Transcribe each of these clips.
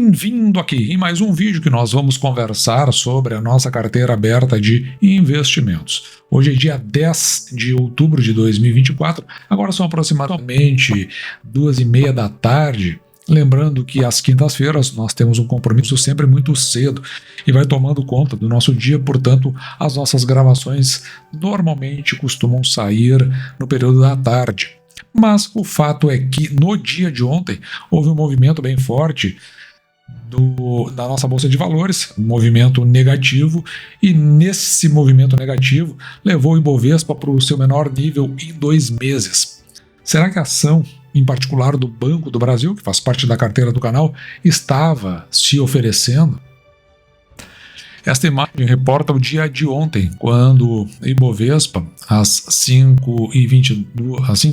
Bem-vindo aqui em mais um vídeo que nós vamos conversar sobre a nossa carteira aberta de investimentos. Hoje é dia 10 de outubro de 2024, agora são aproximadamente 2h30 da tarde. Lembrando que às quintas-feiras nós temos um compromisso sempre muito cedo e vai tomando conta do nosso dia, portanto, as nossas gravações normalmente costumam sair no período da tarde. Mas o fato é que no dia de ontem houve um movimento bem forte da nossa Bolsa de Valores, um movimento negativo, e nesse movimento negativo levou o Ibovespa para o seu menor nível em 2 meses. Será que a ação, em particular do Banco do Brasil, que faz parte da carteira do canal, estava se oferecendo? Esta imagem reporta o dia de ontem, quando o Ibovespa, às 5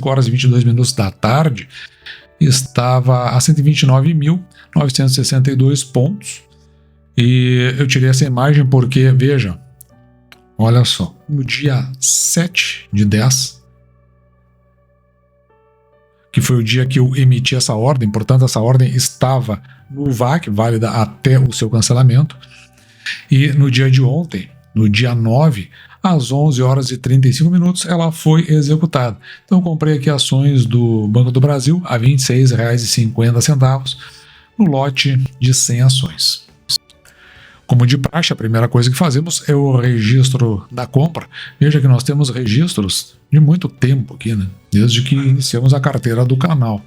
horas e 22 minutos da tarde, estava a 129.962 pontos. E eu tirei essa imagem porque, veja, olha só, no dia 7 de 10, que foi o dia que eu emiti essa ordem, portanto essa ordem estava no VAC, válida até o seu cancelamento, e no dia de ontem, no dia 9, às 11 horas e 35 minutos, ela foi executada. Então eu comprei aqui ações do Banco do Brasil a R$ 26,50 no lote de 100 ações. Como de praxe, a primeira coisa que fazemos é o registro da compra. Veja que nós temos registros de muito tempo aqui, né? Desde que iniciamos a carteira do canal.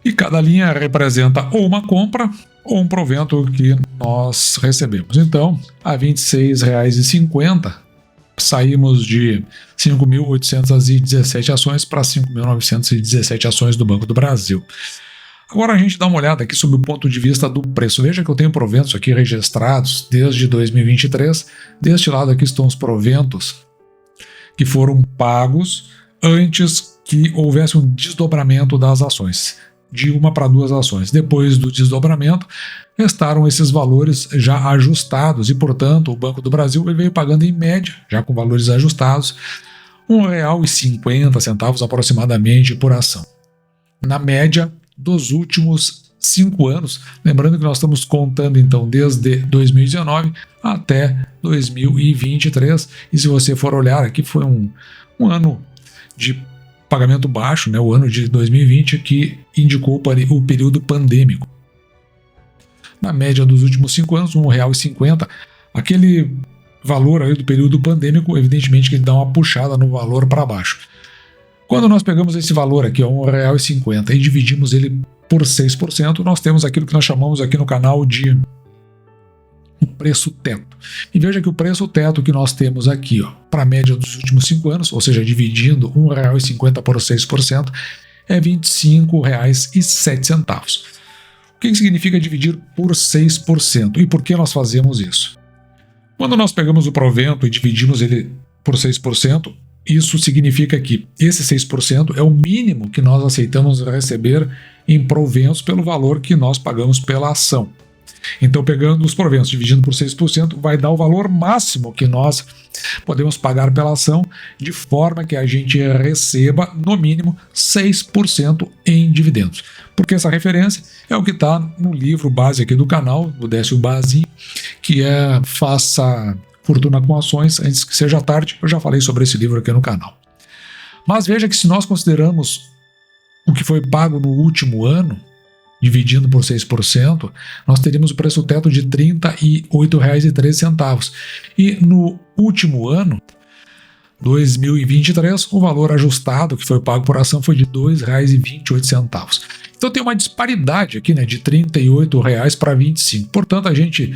E cada linha representa ou uma compra ou um provento que nós recebemos. Então, a R$ 26,50, saímos de 5.817 ações para 5.917 ações do Banco do Brasil. Agora a gente dá uma olhada aqui sobre o ponto de vista do preço. Veja que eu tenho proventos aqui registrados desde 2023. Deste lado aqui estão os proventos que foram pagos antes que houvesse um desdobramento das ações, de uma para 2 ações. Depois do desdobramento, restaram esses valores já ajustados e, portanto, o Banco do Brasil ele veio pagando em média, já com valores ajustados, R$ 1,50 aproximadamente por ação. Na média dos últimos 5 anos, lembrando que nós estamos contando então desde 2019 até 2023, e se você for olhar aqui foi um ano de pagamento baixo, né, o ano de 2020, que indicou o período pandêmico. Na média dos últimos 5 anos, R$ 1,50, aquele valor aí do período pandêmico, evidentemente que ele dá uma puxada no valor para baixo. Quando nós pegamos esse valor aqui, R$ 1,50, e dividimos ele por 6%, nós temos aquilo que nós chamamos aqui no canal de o preço teto. E veja que o preço teto que nós temos aqui, para a média dos últimos 5 anos, ou seja, dividindo R$ 1,50 por 6%, é R$ 25,07. O que significa dividir por 6%? E por que nós fazemos isso? Quando nós pegamos o provento e dividimos ele por 6%, isso significa que esse 6% é o mínimo que nós aceitamos receber em proventos pelo valor que nós pagamos pela ação. Então, pegando os proventos, dividindo por 6%, vai dar o valor máximo que nós podemos pagar pela ação, de forma que a gente receba, no mínimo, 6% em dividendos. Porque essa referência é o que está no livro base aqui do canal, do Décio Bazin, que é Faça Fortuna com Ações Antes que Seja Tarde. Eu já falei sobre esse livro aqui no canal. Mas veja que se nós consideramos o que foi pago no último ano, dividindo por 6%, nós teríamos o preço teto de R$ 38,13. E no último ano, 2023, o valor ajustado que foi pago por ação foi de R$ 2,28. Então tem uma disparidade aqui, né, de R$ 38 para R$ 25. Portanto, a gente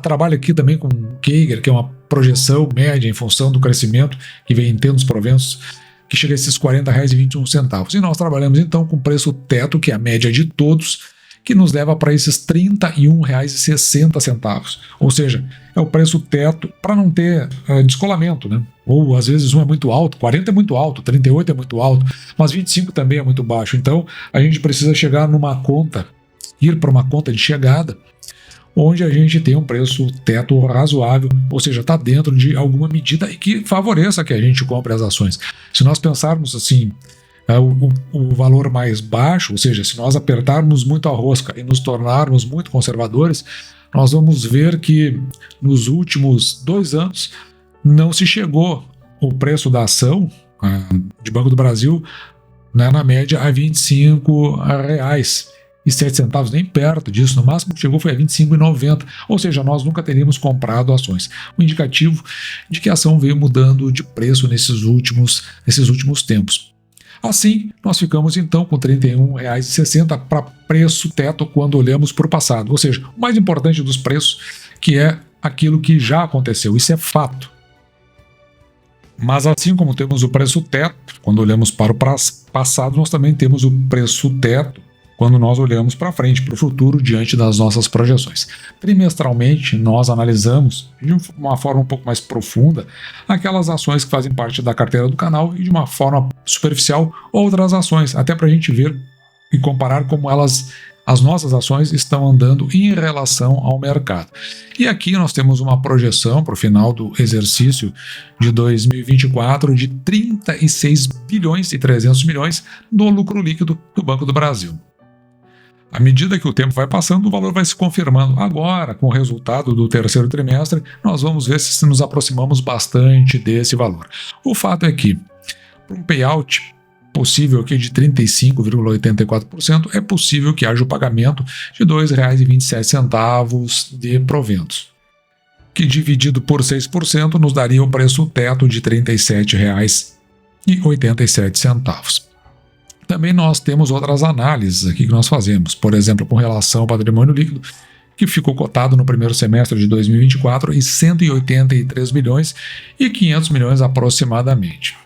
trabalha aqui também com Kager, que é uma projeção média em função do crescimento que vem tendo os proventos, que chega a esses R$ 40,21. E nós trabalhamos então com preço teto, que é a média de todos, que nos leva para esses R$ 31,60. Ou seja, é o preço teto para não ter descolamento, né? Ou às vezes um é muito alto, 40 é muito alto, 38 é muito alto, mas 25 também é muito baixo. Então a gente precisa chegar numa conta, ir para uma conta de chegada, onde a gente tem um preço teto razoável, ou seja, está dentro de alguma medida e que favoreça que a gente compre as ações. Se nós pensarmos assim, o valor mais baixo, ou seja, se nós apertarmos muito a rosca e nos tornarmos muito conservadores, nós vamos ver que nos últimos 2 anos não se chegou o preço da ação de Banco do Brasil, né, na média a R$ 25,07, nem perto disso. No máximo que chegou foi a R$ 25,90, ou seja, nós nunca teríamos comprado ações. Um indicativo de que a ação veio mudando de preço nesses últimos tempos. Assim, nós ficamos então com R$ 31,60 para preço teto quando olhamos para o passado, ou seja, o mais importante dos preços, que é aquilo que já aconteceu, isso é fato. Mas assim como temos o preço teto, quando olhamos para o passado, nós também temos o preço teto quando nós olhamos para frente, para o futuro, diante das nossas projeções. Trimestralmente, nós analisamos de uma forma um pouco mais profunda aquelas ações que fazem parte da carteira do canal e de uma forma superficial outras ações, até para a gente ver e comparar como as nossas ações estão andando em relação ao mercado. E aqui nós temos uma projeção para o final do exercício de 2024 de 36 bilhões e 300 milhões do lucro líquido do Banco do Brasil. À medida que o tempo vai passando, o valor vai se confirmando. Agora, com o resultado do terceiro trimestre, nós vamos ver se nos aproximamos bastante desse valor. O fato é que, para um payout possível aqui de 35,84%, é possível que haja o pagamento de R$ 2,27 de proventos, que dividido por 6% nos daria o preço teto de R$ 37,87. Também nós temos outras análises aqui que nós fazemos, por exemplo, com relação ao patrimônio líquido, que ficou cotado no primeiro semestre de 2024 em 183 milhões e 500 milhões aproximadamente.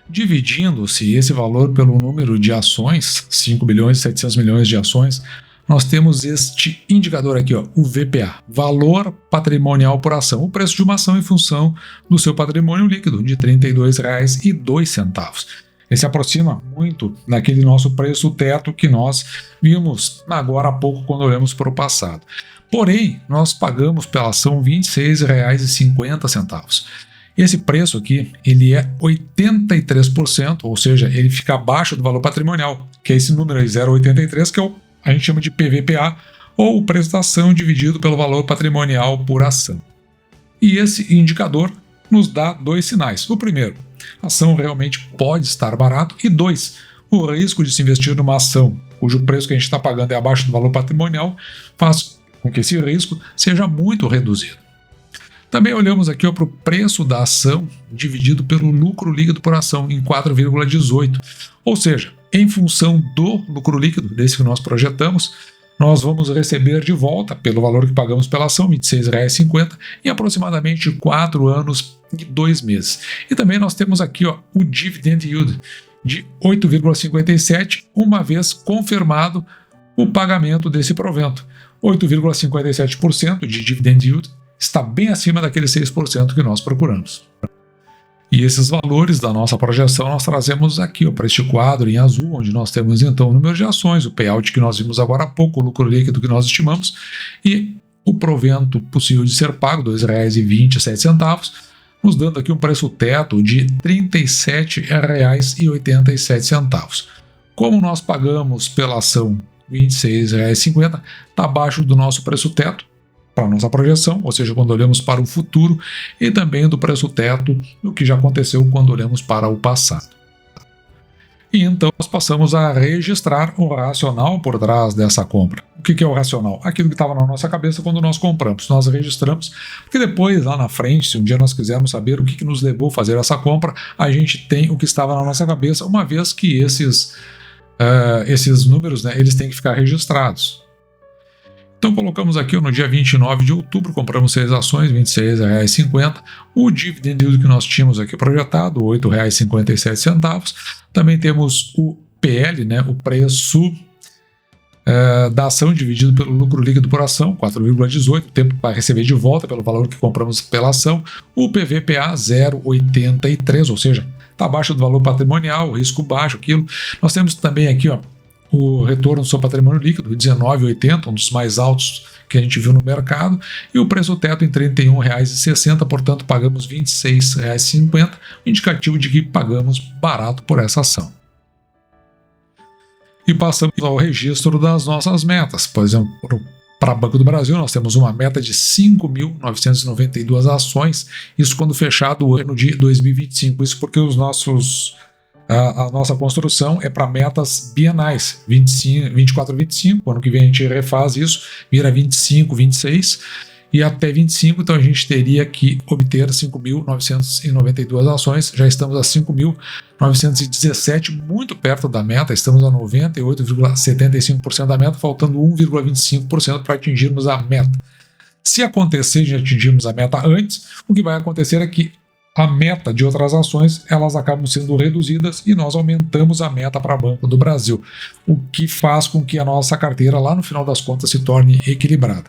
Dividindo-se esse valor pelo número de ações, 5 bilhões e 700 milhões de ações, nós temos este indicador aqui, ó, o VPA, Valor Patrimonial por Ação, o preço de uma ação em função do seu patrimônio líquido, de R$ 32,02. Ele se aproxima muito daquele nosso preço teto que nós vimos agora há pouco quando olhamos para o passado. Porém, nós pagamos pela ação R$ 26,50. Esse preço aqui, ele é 83%, ou seja, ele fica abaixo do valor patrimonial, que é esse número aí, 0,83, que a gente chama de PVPA, ou o preço da ação dividido pelo valor patrimonial por ação. E esse indicador nos dá 2 sinais. O primeiro, a ação realmente pode estar barato, e 2, o risco de se investir numa ação cujo preço que a gente está pagando é abaixo do valor patrimonial faz com que esse risco seja muito reduzido. Também olhamos aqui para o preço da ação dividido pelo lucro líquido por ação em 4,18, ou seja, em função do lucro líquido desse que nós projetamos, nós vamos receber de volta, pelo valor que pagamos pela ação, R$ 26,50, em aproximadamente 4 anos e 2 meses. E também nós temos aqui, ó, o dividend yield de 8,57, uma vez confirmado o pagamento desse provento. 8,57% de dividend yield está bem acima daqueles 6% que nós procuramos. E esses valores da nossa projeção nós trazemos aqui para este quadro em azul, onde nós temos então o número de ações, o payout que nós vimos agora há pouco, o lucro líquido que nós estimamos e o provento possível de ser pago, R$ 2,27, nos dando aqui um preço teto de R$ 37,87. Como nós pagamos pela ação R$ 26,50, está abaixo do nosso preço teto, para a nossa projeção, ou seja, quando olhamos para o futuro, e também do preço teto do que já aconteceu quando olhamos para o passado. E então nós passamos a registrar o racional por trás dessa compra. O que é o racional? Aquilo que estava na nossa cabeça quando nós compramos. Nós registramos, porque depois, lá na frente, se um dia nós quisermos saber o que nos levou a fazer essa compra, a gente tem o que estava na nossa cabeça, uma vez que esses números, né, eles têm que ficar registrados. Então colocamos aqui no dia 29 de outubro, compramos 6 ações, R$ 26,50. O dividend yield que nós tínhamos aqui projetado, R$ 8,57. Também temos o PL, né, o preço da ação dividido pelo lucro líquido por ação, 4,18, o tempo para receber de volta pelo valor que compramos pela ação. O PVPA, 0,83, ou seja, está abaixo do valor patrimonial, risco baixo, aquilo. Nós temos também aqui, ó, o retorno do seu patrimônio líquido, 19,80, um dos mais altos que a gente viu no mercado, e o preço teto em R$ 31,60, portanto pagamos R$ 26,50, indicativo de que pagamos barato por essa ação. E passamos ao registro das nossas metas. Por exemplo, para Banco do Brasil, nós temos uma meta de 5.992 ações, isso quando fechado o ano de 2025. Isso porque a nossa construção é para metas bienais, 24, 25, ano que vem a gente refaz isso, vira 25, 26, e até 25, então a gente teria que obter 5.992 ações, já estamos a 5.917, muito perto da meta, estamos a 98,75% da meta, faltando 1,25% para atingirmos a meta. Se acontecer de atingirmos a meta antes, o que vai acontecer é que a meta de outras ações, elas acabam sendo reduzidas e nós aumentamos a meta para Banco do Brasil, o que faz com que a nossa carteira lá no final das contas se torne equilibrada.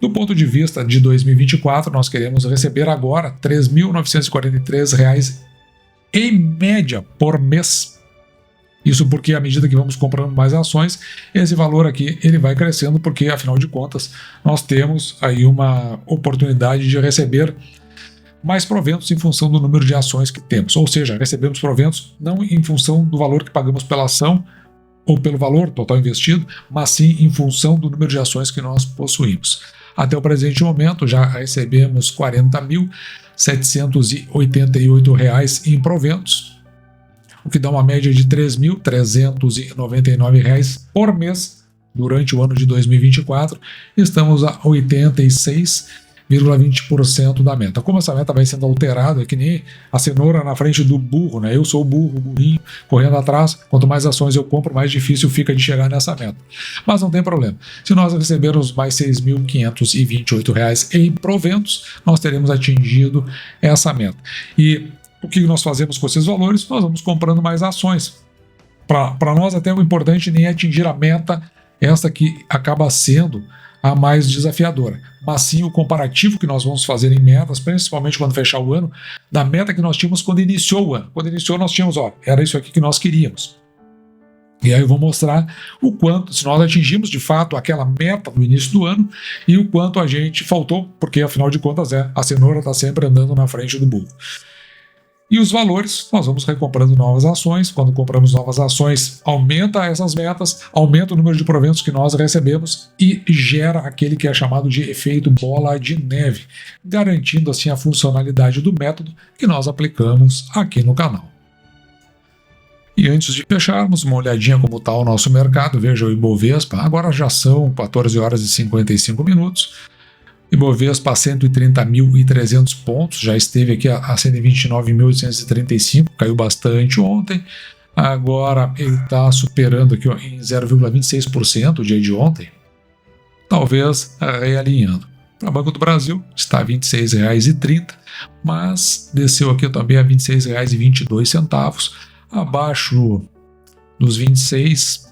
Do ponto de vista de 2024, nós queremos receber agora R$ 3.943 em média por mês. Isso porque à medida que vamos comprando mais ações, esse valor aqui ele vai crescendo, porque afinal de contas nós temos aí uma oportunidade de receber mais proventos em função do número de ações que temos. Ou seja, recebemos proventos não em função do valor que pagamos pela ação ou pelo valor total investido, mas sim em função do número de ações que nós possuímos. Até o presente momento já recebemos R$ 40.788 em proventos, o que dá uma média de R$ 3.399 por mês durante o ano de 2024. Estamos a 86,20% da meta. Como essa meta vai sendo alterada, é que nem a cenoura na frente do burro, né? Eu sou o burro, o burrinho, correndo atrás. Quanto mais ações eu compro, mais difícil fica de chegar nessa meta. Mas não tem problema. Se nós recebermos mais R$ 6.528 em proventos, nós teremos atingido essa meta. E o que nós fazemos com esses valores? Nós vamos comprando mais ações. Para nós, até o importante nem é atingir a meta, essa que acaba sendo a mais desafiadora, mas sim o comparativo que nós vamos fazer em metas, principalmente quando fechar o ano, da meta que nós tínhamos quando iniciou o ano. Quando iniciou, nós tínhamos, era isso aqui que nós queríamos. E aí eu vou mostrar o quanto, se nós atingimos de fato aquela meta no início do ano, e o quanto a gente faltou, porque afinal de contas a cenoura está sempre andando na frente do burro. E os valores, nós vamos recomprando novas ações. Quando compramos novas ações, aumenta essas metas, aumenta o número de proventos que nós recebemos e gera aquele que é chamado de efeito bola de neve, garantindo assim a funcionalidade do método que nós aplicamos aqui no canal. E antes de fecharmos, uma olhadinha como está o nosso mercado. Veja o Ibovespa, agora já são 14 horas e 55 minutos. Ibovespa a 130.300 pontos, já esteve aqui a 129.835, caiu bastante ontem, agora ele está superando aqui em 0,26% o dia de ontem, talvez realinhando. Para o Banco do Brasil está a R$ 26,30, mas desceu aqui também a R$ 26,22, abaixo dos 26,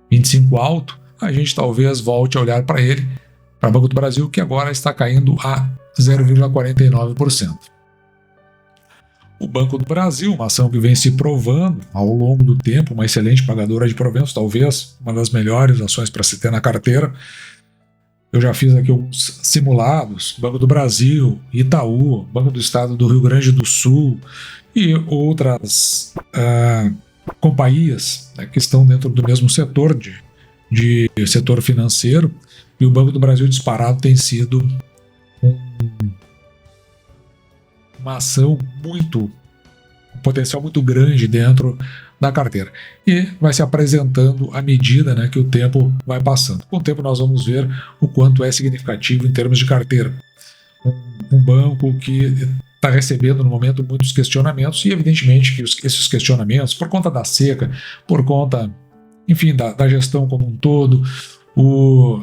25 alto, a gente talvez volte a olhar para ele, para o Banco do Brasil, que agora está caindo a 0,49%. O Banco do Brasil, uma ação que vem se provando ao longo do tempo, uma excelente pagadora de proventos, talvez uma das melhores ações para se ter na carteira. Eu já fiz aqui alguns simulados, Banco do Brasil, Itaú, Banco do Estado do Rio Grande do Sul e outras companhias, né, que estão dentro do mesmo setor, de setor financeiro. E o Banco do Brasil disparado tem sido uma ação um potencial muito grande dentro da carteira. E vai se apresentando à medida, né, que o tempo vai passando. Com o tempo nós vamos ver o quanto é significativo em termos de carteira. Um banco que está recebendo no momento muitos questionamentos e evidentemente que esses questionamentos, por conta da seca, por conta, enfim, da gestão como um todo,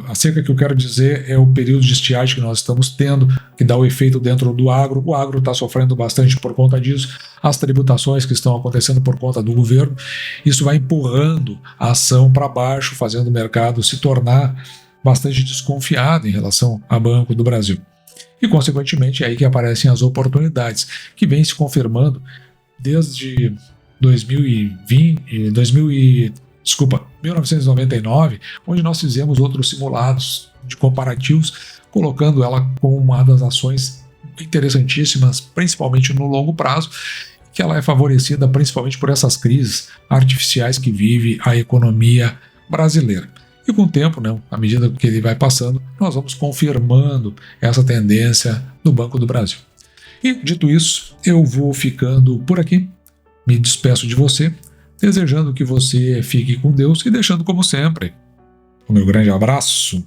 a seca que eu quero dizer é o período de estiagem que nós estamos tendo, que dá o efeito dentro do agro. O agro está sofrendo bastante por conta disso, as tributações que estão acontecendo por conta do governo, isso vai empurrando a ação para baixo, fazendo o mercado se tornar bastante desconfiado em relação ao Banco do Brasil. E, consequentemente, é aí que aparecem as oportunidades, que vêm se confirmando desde 1999, onde nós fizemos outros simulados de comparativos, colocando ela como uma das ações interessantíssimas, principalmente no longo prazo, que ela é favorecida principalmente por essas crises artificiais que vive a economia brasileira. E com o tempo, né, à medida que ele vai passando, nós vamos confirmando essa tendência do Banco do Brasil. E, dito isso, eu vou ficando por aqui. Me despeço de você, desejando que você fique com Deus e deixando, como sempre, o meu grande abraço.